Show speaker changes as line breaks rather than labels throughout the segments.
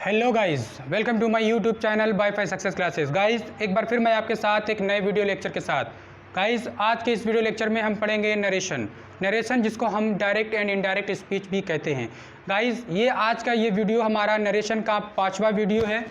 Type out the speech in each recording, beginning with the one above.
Hello guys, welcome to my YouTube channel WiFi success classes. Guys, एक बार फिर मैं आपके साथ एक नए वीडियो लेक्चर के साथ। गाइस, आज के इस वीडियो लेक्चर में हम पढ़ेंगे नरेशन जिसको हम डायरेक्ट एंड इनडायरेक्ट स्पीच भी कहते हैं। गाइस, ये आज का ये वीडियो हमारा नरेशन का 5वां वीडियो है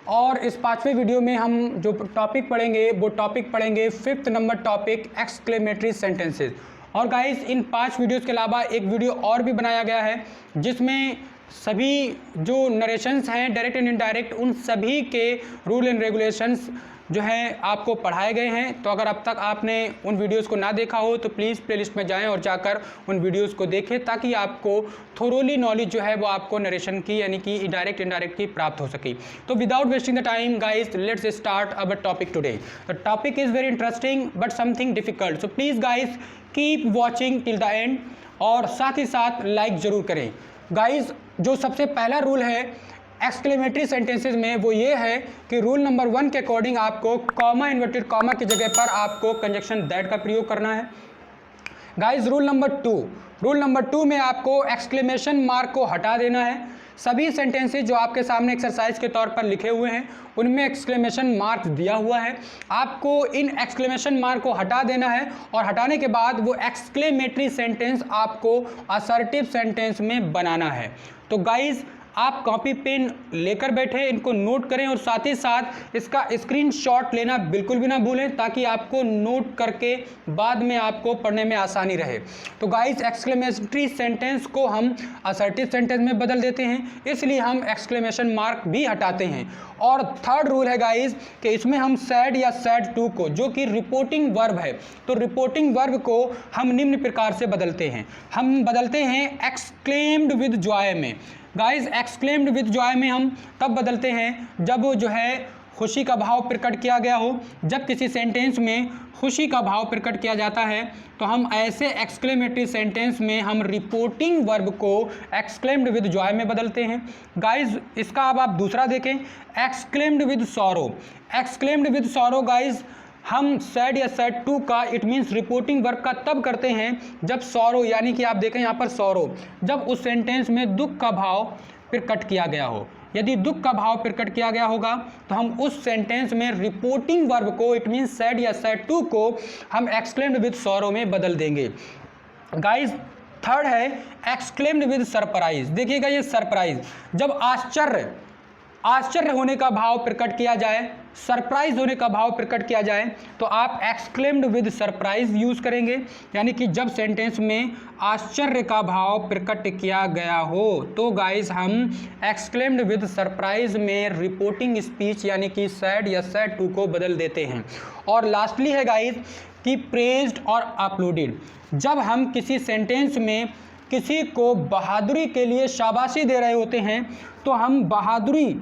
और इस 5वें वीडियो में हम जो टॉपिक पढ़ेंगे वो टॉपिक पढ़ेंगे 5th number topic exclamatory sentences. और गाइस, इन 5 वीडियोज़ के अलावा एक वीडियो और भी बनाया गया है जिसमें सभी जो नरेशंस हैं डायरेक्ट एंड इनडायरेक्ट उन सभी के रूल एंड रेगुलेशंस जो हैं आपको पढ़ाए गए हैं। तो अगर अब तक आपने उन वीडियोस को ना देखा हो तो प्लीज़ प्लेलिस्ट में जाएं और जाकर उन वीडियोस को देखें ताकि आपको थोरोली नॉलेज जो है वो आपको नरेशन की यानी कि डायरेक्ट इनडायरेक्ट की प्राप्त हो सके। तो without wasting the time guys, let's start our topic today. The topic is very interesting but something difficult, so please guys keep watching till the end और साथ ही साथ लाइक ज़रूर करें। गाइस, जो सबसे पहला रूल है एक्सक्लेमेटरी सेंटेंसेस में वो ये है कि रूल नंबर 1 के अकॉर्डिंग आपको कॉमा इन्वर्टेड कॉमा की जगह पर आपको कंजक्शन दैट का प्रयोग करना है। गाइस, रूल नंबर 2 में आपको एक्सक्लेमेशन मार्क को हटा देना है। सभी सेंटेंसेस जो आपके सामने एक्सरसाइज के तौर पर लिखे हुए हैं उनमें एक्सक्लेमेशन मार्क दिया हुआ है, आपको इन एक्सक्लेमेशन मार्क को हटा देना है और हटाने के बाद वो एक्सक्लेमेटरी सेंटेंस आपको असर्टिव सेंटेंस में बनाना है। तो गाइस, आप कॉपी पेन लेकर बैठे, इनको नोट करें और साथ ही साथ इसका स्क्रीनशॉट लेना बिल्कुल भी ना भूलें ताकि आपको नोट करके बाद में आपको पढ़ने में आसानी रहे। तो गाइस, एक्सक्लेमेटरी सेंटेंस को हम असर्टिव सेंटेंस में बदल देते हैं, इसलिए हम एक्सक्लेमेशन मार्क भी हटाते हैं। और थर्ड रूल है गाइस कि इसमें हम सैड या सैड टू को, जो कि रिपोर्टिंग वर्ब है, तो रिपोर्टिंग वर्ब को हम निम्न प्रकार से बदलते हैं। हम बदलते हैं एक्सक्लेम्ड विद जॉय में। गाइस, एक्सक्लेम्ड विद जॉय में हम तब बदलते हैं जब जो है खुशी का भाव प्रकट किया गया हो। जब किसी सेंटेंस में खुशी का भाव प्रकट किया जाता है तो हम ऐसे एक्सक्लेमेटरी सेंटेंस में हम रिपोर्टिंग वर्ब को एक्सक्लेम्ड विद जॉय में बदलते हैं। गाइस, इसका अब आप दूसरा देखें, exclaimed with sorrow. Exclaimed with sorrow guys, हम सैड या सैड टू का इट मीन्स रिपोर्टिंग वर्ब का तब करते हैं जब सॉरो यानी कि आप देखें यहाँ पर सॉरो, जब उस सेंटेंस में दुख का भाव प्रकट किया गया हो। यदि दुख का भाव प्रकट किया गया होगा तो हम उस सेंटेंस में रिपोर्टिंग वर्ब को इट मीन्स सैड या सैड टू को हम एक्सक्लेम्ड विद सॉरो में बदल देंगे। गाइस, थर्ड है एक्सक्लेम्ड विद सरप्राइज। देखिएगा, ये सरप्राइज जब आश्चर्य होने का भाव प्रकट किया जाए, सरप्राइज होने का भाव प्रकट किया जाए तो आप एक्सक्लेम्ड विद सरप्राइज यूज़ करेंगे। यानी कि जब सेंटेंस में आश्चर्य का भाव प्रकट किया गया हो तो गाइस हम एक्सक्लेम्ड विद सरप्राइज में रिपोर्टिंग स्पीच यानी कि सैड या सैड टू को बदल देते हैं। और लास्टली है गाइस कि प्रेज्ड और अपलोडेड। जब हम किसी सेंटेंस में किसी को बहादुरी के लिए शाबाशी दे रहे होते हैं तो हम बहादुरी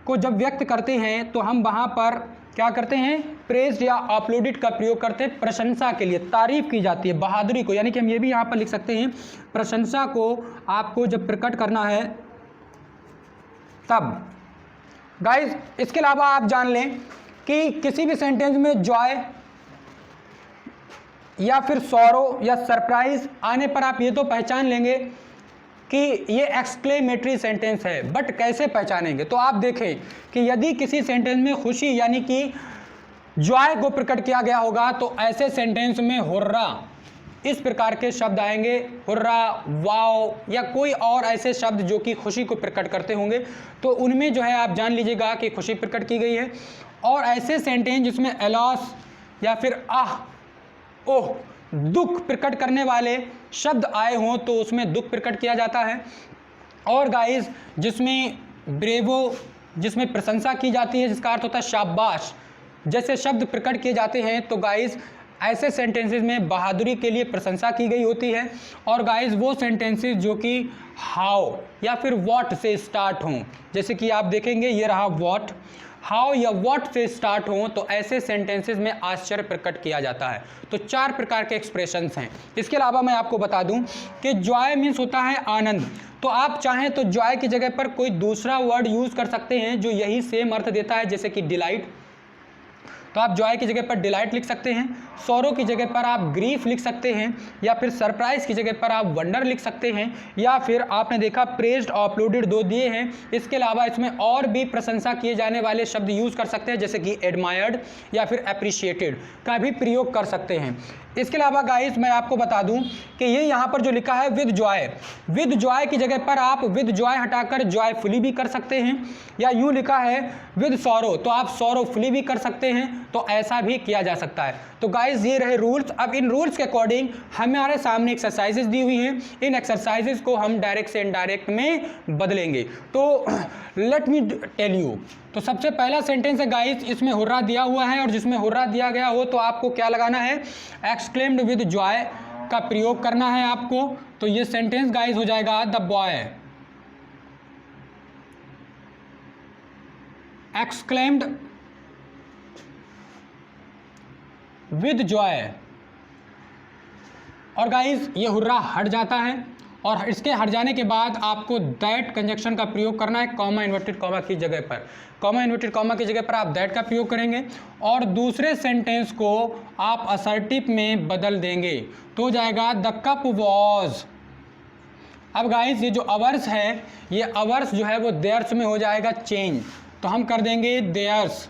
को जब व्यक्त करते हैं तो हम वहाँ पर क्या करते हैं, प्रेज्ड या अपलोडेड का प्रयोग करते हैं। प्रशंसा के लिए, तारीफ की जाती है बहादुरी को, यानी कि हम ये भी यहाँ पर लिख सकते हैं प्रशंसा को आपको जब प्रकट करना है तब। गाइस, इसके अलावा आप जान लें कि किसी भी सेंटेंस में जॉय या फिर सॉरो या सरप्राइज आने पर आप ये तो पहचान लेंगे कि ये एक्सक्लेमेटरी सेंटेंस है। बट कैसे पहचानेंगे, तो आप देखें कि यदि किसी सेंटेंस में खुशी यानी कि जॉय को प्रकट किया गया होगा तो ऐसे सेंटेंस में हुर्रा इस प्रकार के शब्द आएंगे, हुर्रा, वाओ या कोई और ऐसे शब्द जो कि खुशी को प्रकट करते होंगे, तो उनमें जो है आप जान लीजिएगा कि खुशी प्रकट की गई है। और ऐसे सेंटेंस जिसमें एलॉस या फिर आह, ओह, दुख प्रकट करने वाले शब्द आए हों तो उसमें दुख प्रकट किया जाता है। और गाइस, जिसमें ब्रेवो, जिसमें प्रशंसा की जाती है जिसका अर्थ होता है शाबाश, जैसे शब्द प्रकट किए जाते हैं तो गाइस ऐसे सेंटेंसेस में बहादुरी के लिए प्रशंसा की गई होती है। और गाइस, वो सेंटेंसेस जो कि हाउ या फिर व्हाट से स्टार्ट हों, जैसे कि आप देखेंगे ये रहा व्हाट, हाउ या व्हाट से स्टार्ट हों तो ऐसे सेंटेंसेस में आश्चर्य प्रकट किया जाता है। तो 4 प्रकार के एक्सप्रेशंस हैं। इसके अलावा मैं आपको बता दूं कि जॉय मीन्स होता है आनंद, तो आप चाहें तो जॉय की जगह पर कोई दूसरा वर्ड यूज़ कर सकते हैं जो यही सेम अर्थ देता है, जैसे कि डिलाइट। तो आप जॉय की जगह पर डिलाइट लिख सकते हैं, सॉरो की जगह पर आप ग्रीफ लिख सकते हैं, या फिर सरप्राइज की जगह पर आप वंडर लिख सकते हैं, या फिर आपने देखा प्रेज्ड और अपलोडेड 2 दिए हैं। इसके अलावा इसमें और भी प्रशंसा किए जाने वाले शब्द यूज कर सकते हैं, जैसे कि एडमायर्ड या फिर अप्रिशिएटेड का भी प्रयोग कर सकते हैं। इसके अलावा गाइस मैं आपको बता दूं कि ये यहाँ पर जो लिखा है विद जॉय की जगह पर आप विद जॉय हटाकर जॉयफुली भी कर सकते हैं, या यूँ लिखा है विद सॉरो तो आप सॉरोफुली भी कर सकते हैं, तो ऐसा भी किया जा सकता है। तो गाइस ये रहे रूल्स। अब इन रूल्स के अकॉर्डिंग हमारे सामने एक्सरसाइजेज दी हुई हैं, इन एक्सरसाइजेज को हम डायरेक्ट से इनडायरेक्ट में बदलेंगे। तो लेट मी टेल यू। तो सबसे पहला सेंटेंस है गाइस, इसमें हुर्रा दिया हुआ है, और जिसमें हुर्रा दिया गया हो तो आपको क्या लगाना है, एक्सक्लेम्ड विद जॉय का प्रयोग करना है आपको। तो ये सेंटेंस गाइस हो जाएगा the boy exclaimed with Joy. और गाइस ये हुर्रा हट जाता है, और इसके हट जाने के बाद आपको दैट कंजक्शन का प्रयोग करना है कॉमा इन्वर्टेड कॉमा की जगह पर। कॉमा इन्वर्टेड कॉमा की जगह पर आप दैट का प्रयोग करेंगे, और दूसरे सेंटेंस को आप असर्टिव में बदल देंगे, तो हो जाएगा द कप वॉज। अब गाइस ये जो अवर्स है, ये अवर्स जो है वो देयर्स में हो जाएगा चेंज, तो हम कर देंगे देयर्स,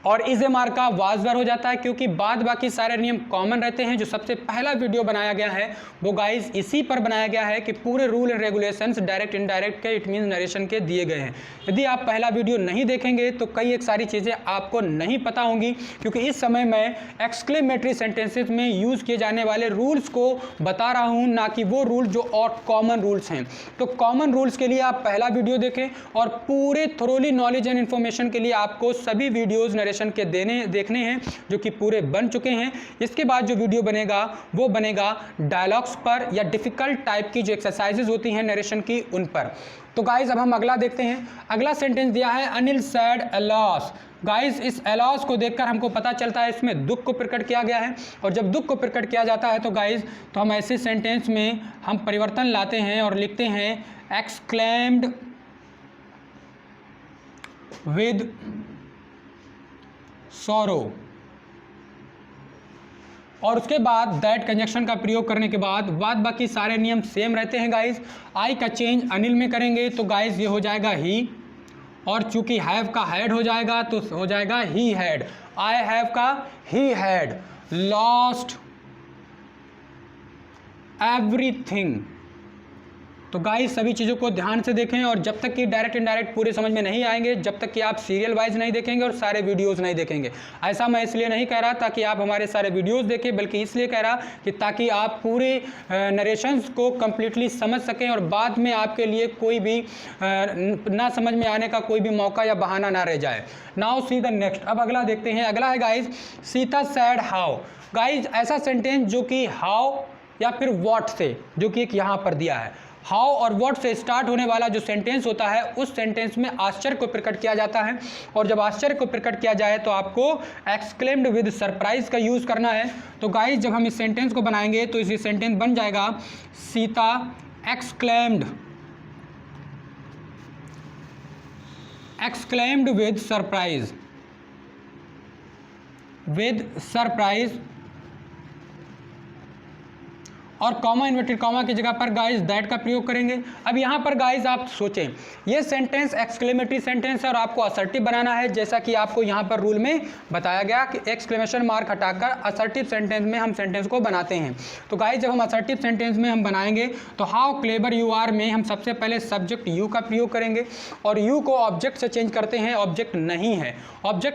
और इज़ेमार का वाजवर हो जाता है, क्योंकि बाद बाकी सारे नियम कॉमन रहते हैं। जो सबसे पहला वीडियो बनाया गया है वो गाइस इसी पर बनाया गया है कि पूरे rule and regulations direct indirect के इट मीन्स नरेशन के दिए गए हैं। यदि आप पहला वीडियो नहीं देखेंगे तो कई एक सारी चीज़ें आपको नहीं पता होंगी, क्योंकि इस समय मैं एक्सक्लेमेटरी सेंटेंसेस में यूज़ किए जाने वाले रूल्स को बता रहा हूँ, ना कि वो रूल जो और कॉमन रूल्स हैं। तो कॉमन रूल्स के लिए आप पहला वीडियो देखें, और पूरे थोरोली नॉलेज एंड इन्फॉर्मेशन के लिए आपको सभी वीडियोज़ के देखने हैं जो कि पूरे बन चुके हैं। इसके बाद जो वीडियो बनेगा वो बनेगा डायलॉग्स पर, या डिफिकल्ट टाइप की जो एक्सरसाइजेज होती हैं नरेशन की, उन पर। तो गाइज अब हम अगला देखते हैं। अगला सेंटेंस दिया है अनिल सैड अलॉस। गाइज इस अलॉस को देखकर हमको पता चलता है इसमें दुख को प्रकट किया गया है, और जब दुख को प्रकट किया जाता है तो गाइज तो हम ऐसे सेंटेंस में हम परिवर्तन लाते हैं और लिखते हैं एक्सक्लेम्ड विद सॉरो, और उसके बाद दैट कंजक्शन का प्रयोग करने के बाद बाकी सारे नियम सेम रहते हैं गाइस। आई का चेंज अनिल में करेंगे तो गाइस ये हो जाएगा ही, और चूंकि हैव का हैड हो जाएगा तो हो जाएगा ही हैड। आई हैव का ही हैड लॉस्ट एवरीथिंग। तो गाइस सभी चीज़ों को ध्यान से देखें, और जब तक कि डायरेक्ट इनडायरेक्ट पूरे समझ में नहीं आएंगे, जब तक कि आप सीरियल वाइज नहीं देखेंगे और सारे वीडियोस नहीं देखेंगे। ऐसा मैं इसलिए नहीं कह रहा ताकि आप हमारे सारे वीडियोस देखें, बल्कि इसलिए कह रहा कि ताकि आप पूरे नरेशंस को कम्प्लीटली समझ सकें, और बाद में आपके लिए कोई भी ना समझ में आने का कोई भी मौका या बहाना ना रह जाए। Now see the next. अब अगला देखते हैं। अगला है guys Sita said how. Guys ऐसा सेंटेंस जो कि हाउ या फिर व्हाट से, जो कि एक यहाँ पर दिया है, हाउ और व्हाट से स्टार्ट होने वाला जो सेंटेंस होता है, उस सेंटेंस में आश्चर्य को प्रकट किया जाता है, और जब आश्चर्य को प्रकट किया जाए तो आपको एक्सक्लेम्ड विद सरप्राइज का यूज़ करना है। तो गाइस जब हम इस सेंटेंस को बनाएंगे तो इसी सेंटेंस बन जाएगा सीता एक्सक्लेम्ड विद सरप्राइज, और कॉमा इन्वर्टेड कॉमा की जगह पर गाइस दैट का प्रयोग करेंगे। अब यहाँ पर गाइस आप सोचें, ये सेंटेंस एक्सक्लेमेटरी सेंटेंस है और आपको असर्टिव बनाना है, जैसा कि आपको यहाँ पर रूल में बताया गया कि एक्सक्लेमेशन मार्क हटाकर असर्टिव सेंटेंस में हम सेंटेंस को बनाते हैं। तो गाइस जब हम असर्टिव सेंटेंस में हम बनाएंगे तो हाउ क्लेवर यू आर में हम सबसे पहले सब्जेक्ट यू का प्रयोग करेंगे, और यू को ऑब्जेक्ट से चेंज करते हैं। ऑब्जेक्ट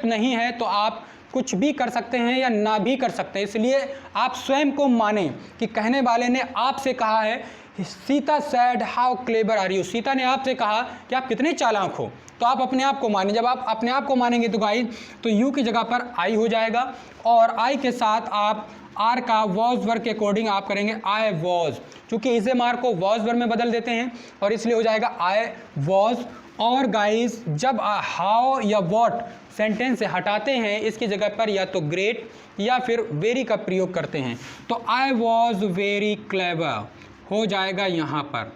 नहीं है तो आप कुछ भी कर सकते हैं या ना भी कर सकते हैं, इसलिए आप स्वयं को माने कि कहने वाले ने आपसे कहा है Sita said how clever are you. Sita ने आपसे कहा कि आप कितने चालाक हो, तो आप अपने आप को माने। जब आप अपने आप को मानेंगे तो गाइस तो यू की जगह पर आई हो जाएगा, और आई के साथ आप आर का वॉज वर्ग के अकॉर्डिंग आप करेंगे आई वॉज, क्योंकि इसे मार को वॉज वर्ग में बदल देते हैं, और इसलिए हो जाएगा आई वॉज। और गाइस जब हाउ या व्हाट सेंटेंस से हटाते हैं, इसकी जगह पर या तो ग्रेट या फिर वेरी का प्रयोग करते हैं, तो आई वॉज वेरी क्लेवर हो जाएगा यहाँ पर।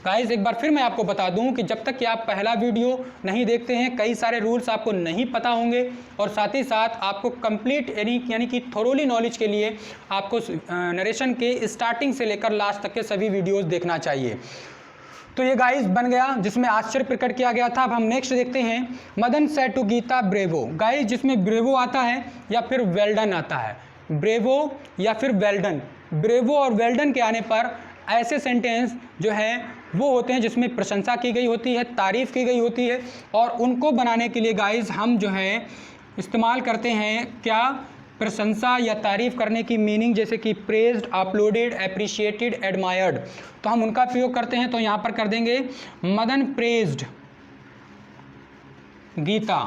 गाइस एक बार फिर मैं आपको बता दूं कि जब तक कि आप पहला वीडियो नहीं देखते हैं कई सारे रूल्स आपको नहीं पता होंगे, और साथ ही साथ आपको कंप्लीट यानी कि थोरोली नॉलेज के लिए आपको नरेशन के स्टार्टिंग से लेकर लास्ट तक के सभी वीडियोस देखना चाहिए। तो ये गाइस बन गया जिसमें आश्चर्य प्रकट किया गया था। अब हम नेक्स्ट देखते हैं Madan said to Geeta bravo. Guys जिसमें ब्रेवो आता है या फिर वेल्डन आता है, ब्रेवो या फिर वेल्डन। ब्रेवो और वेल्डन के आने पर ऐसे सेंटेंस जो है वो होते हैं जिसमें प्रशंसा की गई होती है, तारीफ़ की गई होती है, और उनको बनाने के लिए गाइस हम जो है इस्तेमाल करते हैं क्या, प्रशंसा या तारीफ़ करने की मीनिंग जैसे कि प्रेज्ड, अपलोडेड, एप्रिशिएटेड, एडमायर्ड, तो हम उनका प्रयोग करते हैं। तो यहाँ पर कर देंगे मदन प्रेज्ड गीता।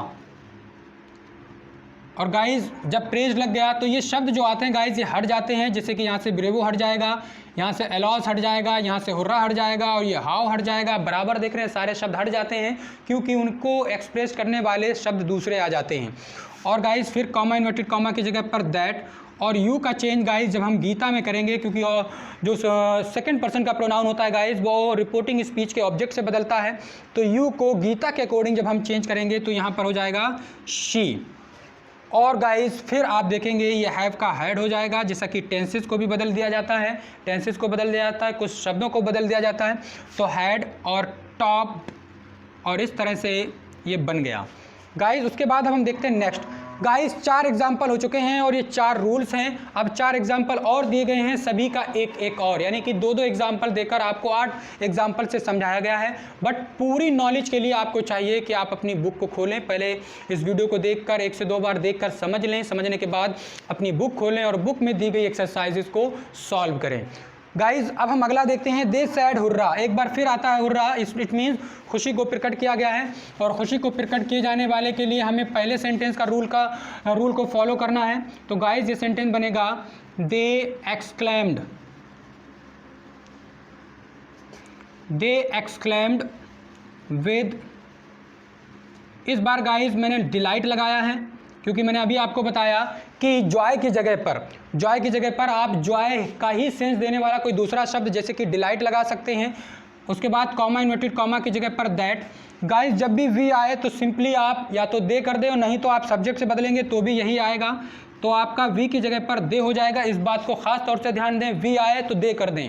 और गाइज जब प्रेज लग गया तो ये शब्द जो आते हैं गाइज ये हट जाते हैं, जैसे कि यहाँ से ब्रेवो हट जाएगा, यहाँ से एलॉस हट जाएगा, यहाँ से हुर्रा हट जाएगा, और ये हाउ हट जाएगा। बराबर देख रहे हैं सारे शब्द हट जाते हैं क्योंकि उनको एक्सप्रेस करने वाले शब्द दूसरे आ जाते हैं। और गाइज फिर कॉमा इन्वर्टेड कॉमा की जगह पर दैट और यू का चेंज गाइज जब हम गीता में करेंगे, क्योंकि जो सेकंड पर्सन का प्रोनाउन होता है गाइज वो रिपोर्टिंग स्पीच के ऑब्जेक्ट से बदलता है, तो यू को गीता के अकॉर्डिंग जब हम चेंज करेंगे तो यहाँ पर हो जाएगा शी। और गाइस फिर आप देखेंगे ये हैव का हैड हो जाएगा, जैसा कि टेंसेस को भी बदल दिया जाता है, टेंसेस को बदल दिया जाता है, कुछ शब्दों को बदल दिया जाता है, तो हैड और टॉप, और इस तरह से ये बन गया गाइस। उसके बाद हम देखते हैं नेक्स्ट। गाइस 4 एग्जाम्पल हो चुके हैं और ये 4 रूल्स हैं। अब 4 एग्जाम्पल और दिए गए हैं, सभी का एक एक और, यानी कि 2-2 एग्जाम्पल देकर आपको 8 एग्जाम्पल से समझाया गया है। बट पूरी नॉलेज के लिए आपको चाहिए कि आप अपनी बुक को खोलें, पहले इस वीडियो को देखकर 1 से 2 बार देखकर समझ लें, समझने के बाद अपनी बुक खोलें और बुक में दी गई एक्सरसाइजेस को सॉल्व करें। गाइज अब हम अगला देखते हैं दे सैड हुर्रा। एक बार फिर आता है हुर्रा, इट मीन्स खुशी को प्रकट किया गया है, और खुशी को प्रकट किए जाने वाले के लिए हमें पहले सेंटेंस का रूल को फॉलो करना है। तो गाइज ये सेंटेंस बनेगा दे एक्सक्लेम्ड विद, इस बार गाइज मैंने डिलाइट लगाया है क्योंकि मैंने अभी आपको बताया कि जॉय की जगह पर आप जॉय का ही सेंस देने वाला कोई दूसरा शब्द जैसे कि डिलाइट लगा सकते हैं। उसके बाद कॉमा इन्वर्टेड कॉमा की जगह पर दैट। गाइस जब भी वी आए तो सिंपली आप या तो दे कर दें, और नहीं तो आप सब्जेक्ट से बदलेंगे तो भी यही आएगा, तो आपका वी की जगह पर दे हो जाएगा। इस बात को खास तौर से ध्यान दें, वी आए तो दे कर दें,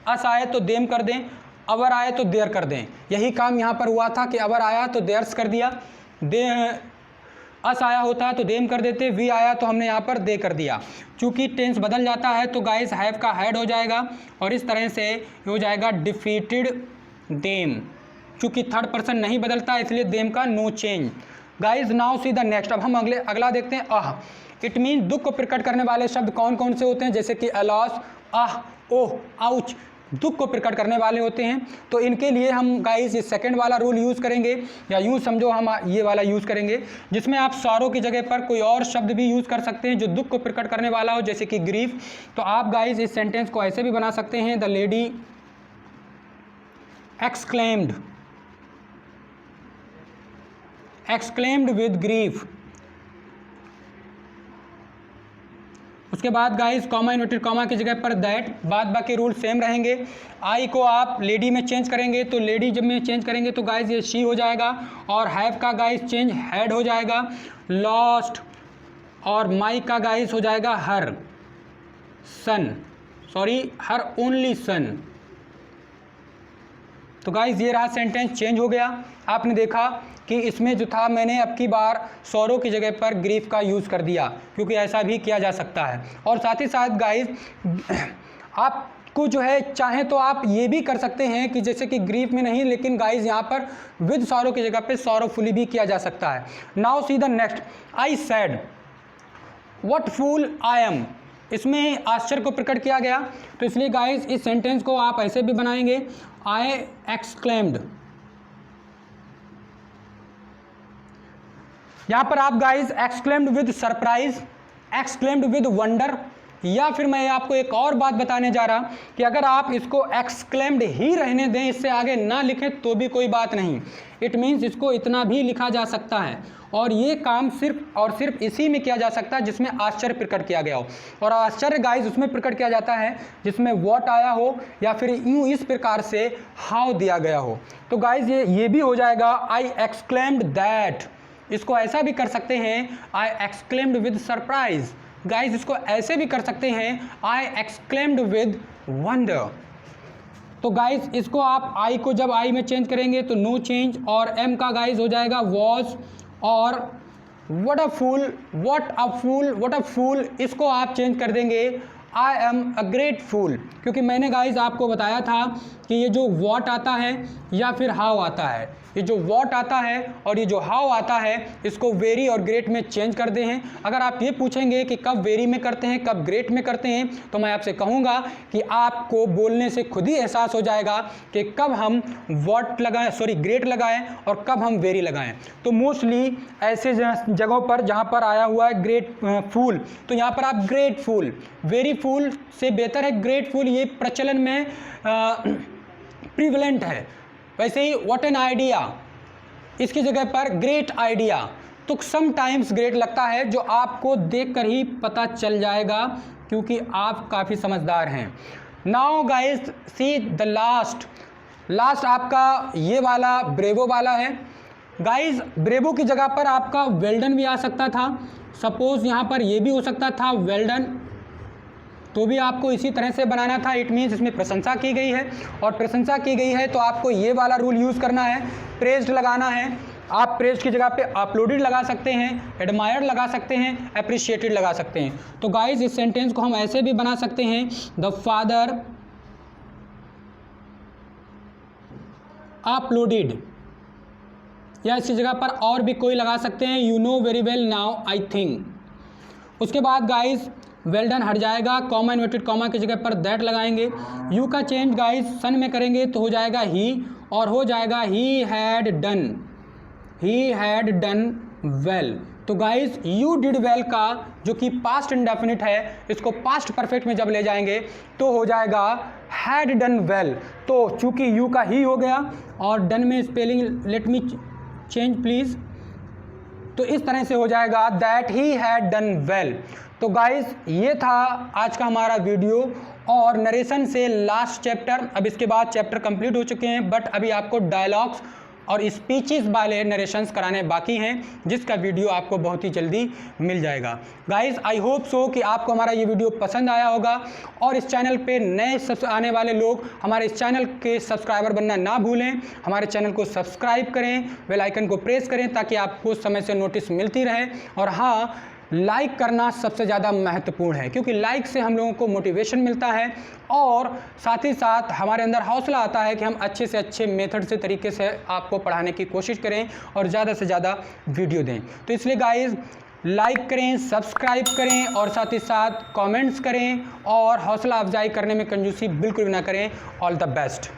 अस आए तो देम कर दें, अवर आए तो देर कर दें। यही काम यहाँ पर हुआ था कि अवर आया तो देर्स कर दिया, दे अस आया होता है तो देम कर देते, वी आया तो हमने यहाँ पर दे कर दिया। चूँकि टेंस बदल जाता है तो गाइस हैव का हैड हो जाएगा, और इस तरह से हो जाएगा डिफीटेड देम। चूँकि थर्ड पर्सन नहीं बदलता इसलिए देम का no change. Guys now see the next. अब हम अगला देखते हैं आह। इट मीन दुख को प्रकट करने वाले शब्द कौन कौन से होते हैं, जैसे कि अलॉस, आह, ओह, आउच, दुख को प्रकट करने वाले होते हैं। तो इनके लिए हम गाइस ये सेकंड वाला रूल यूज़ करेंगे, या यूँ समझो हम ये वाला यूज़ करेंगे, जिसमें आप सॉरो की जगह पर कोई और शब्द भी यूज़ कर सकते हैं जो दुख को प्रकट करने वाला हो, जैसे कि ग्रीफ। तो आप गाइस इस सेंटेंस को ऐसे भी बना सकते हैं, the lady exclaimed with grief. उसके बाद गाइस कॉमा इन्वर्टेड कॉमा की जगह पर दैट, बाद बाकी रूल सेम रहेंगे। आई को आप लेडी में चेंज करेंगे तो लेडी जब में चेंज करेंगे तो गाइस ये शी हो जाएगा, और हैव का गाइस चेंज हैड हो जाएगा, लॉस्ट और माई का गाइस हो जाएगा हर ओनली सन। तो गाइस ये रहा सेंटेंस चेंज हो गया। आपने देखा कि इसमें जो था मैंने अब की बार सॉरो की जगह पर ग्रीफ का यूज़ कर दिया, क्योंकि ऐसा भी किया जा सकता है। और साथ ही साथ गाइस आपको जो है चाहे तो आप ये भी कर सकते हैं कि जैसे कि ग्रीफ में नहीं, लेकिन गाइस यहाँ पर विद सॉरो की जगह पे सॉरोफुली भी किया जा सकता है। Now see the next. I said what fool I am. इसमें आश्चर्य को प्रकट किया गया, तो इसलिए गाइस इस सेंटेंस को आप ऐसे भी बनाएंगे, आई एक्सक्लेम्ड। यहाँ पर आप guys exclaimed with surprise, exclaimed with wonder, या फिर मैं आपको एक और बात बताने जा रहा कि अगर आप इसको एक्सक्लेम्ड ही रहने दें, इससे आगे ना लिखें तो भी कोई बात नहीं। इट मीन्स इसको इतना भी लिखा जा सकता है, और ये काम सिर्फ और सिर्फ इसी में किया जा सकता है जिसमें आश्चर्य प्रकट किया गया हो। और आश्चर्य गाइस उसमें प्रकट किया जाता है जिसमें व्हाट आया हो या फिर यूं इस प्रकार से हाउ दिया गया हो। तो गाइस ये भी हो जाएगा आई एक्सक्लेम्ड दैट। इसको ऐसा भी कर सकते हैं आई एक्सक्लेम्ड विद सरप्राइज। गाइस इसको ऐसे भी कर सकते हैं आई एक्सक्लेम्ड विद वंडर। तो गाइस इसको आप आई को जब आई में चेंज करेंगे तो नो चेंज, और एम का गाइस हो जाएगा वॉज, और व्हाट अ फूल इसको आप चेंज कर देंगे आई एम अ ग्रेट फूल। क्योंकि मैंने गाइस आपको बताया था कि ये जो व्हाट आता है या फिर हाउ आता है, ये जो व्हाट आता है और ये जो हाउ आता है, इसको वेरी और ग्रेट में चेंज कर दे हैं। अगर आप ये पूछेंगे कि कब वेरी में करते हैं कब ग्रेट में करते हैं, तो मैं आपसे कहूँगा कि आपको बोलने से खुद ही एहसास हो जाएगा कि कब हम व्हाट लगाएं, ग्रेट लगाएं और कब हम वेरी लगाएं। तो मोस्टली ऐसे जगहों पर जहाँ पर आया हुआ है ग्रेट फूल, तो यहाँ पर आप ग्रेट फूल, वेरी फूल से बेहतर है ग्रेट फूल, ये प्रचलन में प्रिवलेंट है। वैसे ही व्हाट एन आइडिया, इसकी जगह पर ग्रेट आइडिया। तो समटाइम्स ग्रेट लगता है, जो आपको देखकर ही पता चल जाएगा क्योंकि आप काफ़ी समझदार हैं। Now guys see the last आपका ये वाला ब्रेवो वाला है। गाइस ब्रेवो की जगह पर आपका वेल्डन भी आ सकता था। सपोज यहाँ पर ये भी हो सकता था वेल्डन, तो भी आपको इसी तरह से बनाना था। इट मीन्स इसमें प्रशंसा की गई है, और प्रशंसा की गई है तो आपको ये वाला रूल यूज़ करना है, प्रेज्ड लगाना है। आप प्रेज्ड की जगह पे अपलोडेड लगा सकते हैं, एडमायर्ड लगा सकते हैं, अप्रिशिएटेड लगा सकते हैं। तो गाइस इस सेंटेंस को हम ऐसे भी बना सकते हैं, द फादर अपलोडेड, या इसकी जगह पर और भी कोई लगा सकते हैं, you know very well now I think. उसके बाद गाइस वेल्डन हट जाएगा, कॉमा इन्वर्टेड कॉमा की जगह पर दैट लगाएंगे। यू का चेंज गाइस सन में करेंगे तो हो जाएगा ही, और हो जाएगा ही हैड डन वेल। तो गाइस यू डिड वेल का जो कि पास्ट इंडेफिनिट है, इसको पास्ट परफेक्ट में जब ले जाएंगे तो हो जाएगा हैड डन वेल। तो चूंकि यू का ही हो गया और डन में spelling let me change please, तो इस तरह से हो जाएगा that he had done well. तो गाइस ये था आज का हमारा वीडियो और नरेशन से लास्ट चैप्टर। अब इसके बाद चैप्टर कंप्लीट हो चुके हैं, बट अभी आपको डायलॉग्स और स्पीचेस वाले नरेशंस कराने बाकी हैं, जिसका वीडियो आपको बहुत ही जल्दी मिल जाएगा। गाइस आई होप सो कि आपको हमारा ये वीडियो पसंद आया होगा, और इस चैनल पे नए आने वाले लोग हमारे इस चैनल के सब्सक्राइबर बनना ना भूलें। हमारे चैनल को सब्सक्राइब करें, बेल आइकन को प्रेस करें ताकि आपको समय से नोटिस मिलती रहे। और हाँ, लाइक करना सबसे ज़्यादा महत्वपूर्ण है, क्योंकि लाइक से हम लोगों को मोटिवेशन मिलता है और साथ ही साथ हमारे अंदर हौसला आता है कि हम अच्छे से अच्छे मेथड से तरीके से आपको पढ़ाने की कोशिश करें और ज़्यादा से ज़्यादा वीडियो दें। तो इसलिए गाइस लाइक करें, सब्सक्राइब करें और साथ ही साथ कमेंट्स करें, और हौसला अफजाई करने में कंजूसी बिल्कुल भी ना करें। All the best.